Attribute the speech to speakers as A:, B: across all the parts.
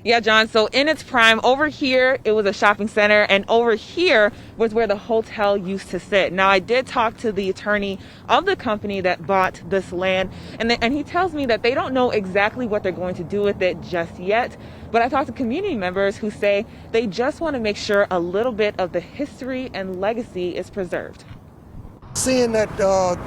A: Yeah, John. So in its prime, over here, it was a shopping center, and over here was where the hotel used to sit. Now, I did talk to the attorney of the company that bought this land, and he tells me that they don't know exactly what they're going to do with it just yet. But I talked to community members who say they just want to make sure a little bit of the history and legacy is preserved.
B: Seeing that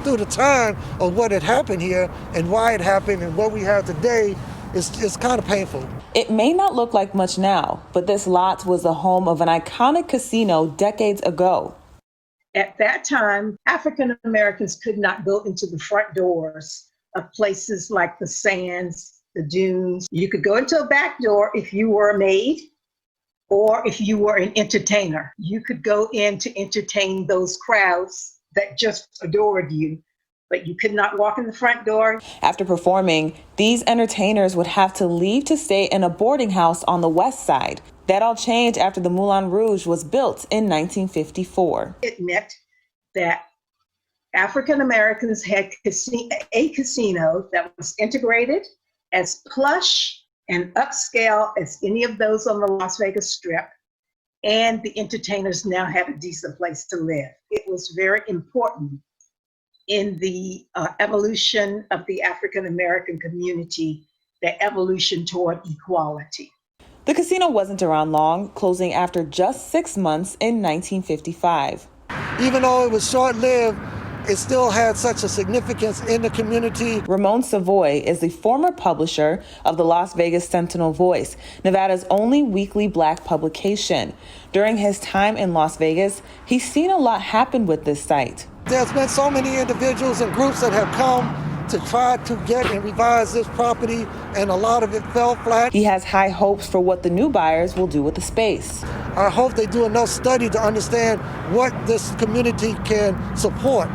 B: through the time of what had happened here and why it happened and what we have today, it's kind of painful.
C: It may not look like much now, but this lot was the home of an iconic casino decades ago.
D: At that time, African Americans could not go into the front doors of places like the Sands, the Dunes. You could go into a back door if you were a maid or if you were an entertainer. You could go in to entertain those crowds that just adored you, but you could not walk in the front door.
C: After performing, these entertainers would have to leave to stay in a boarding house on the west side. That all changed after the Moulin Rouge was built in 1954.
D: It meant that African Americans had a casino that was integrated, as plush and upscale as any of those on the Las Vegas Strip, and the entertainers now had a decent place to live. It was very important in the evolution of the African American community, the evolution toward equality.
C: The casino wasn't around long, closing after just 6 months in 1955.
B: Even though it was short-lived, it still had such a significance in the community.
C: Ramon Savoy is the former publisher of the Las Vegas Sentinel-Voice, Nevada's only weekly Black publication. During his time in Las Vegas, he's seen a lot happen with this site.
B: There's been so many individuals and groups that have come to try to get and revise this property, and a lot of it fell flat.
C: He has high hopes for what the new buyers will do with the space.
B: I hope they do enough study to understand what this community can support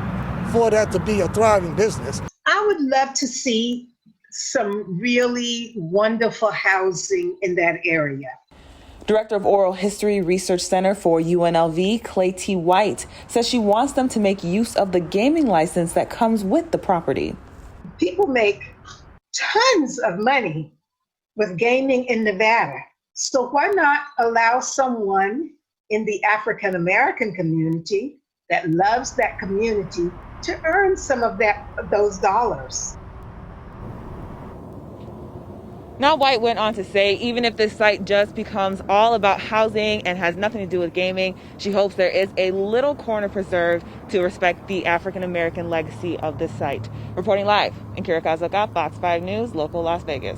B: for that to be a thriving business.
D: I would love to see some really wonderful housing in that area.
C: Director of Oral History Research Center for UNLV, Clay T. White, says she wants them to make use of the gaming license that comes with the property.
D: People make tons of money with gaming in Nevada. So why not allow someone in the African American community that loves that community to earn some of those dollars?
A: Now, White went on to say, even if this site just becomes all about housing and has nothing to do with gaming, she hopes there is a little corner preserved to respect the African American legacy of this site. Reporting live in Curaçao, Fox 5 News, local Las Vegas.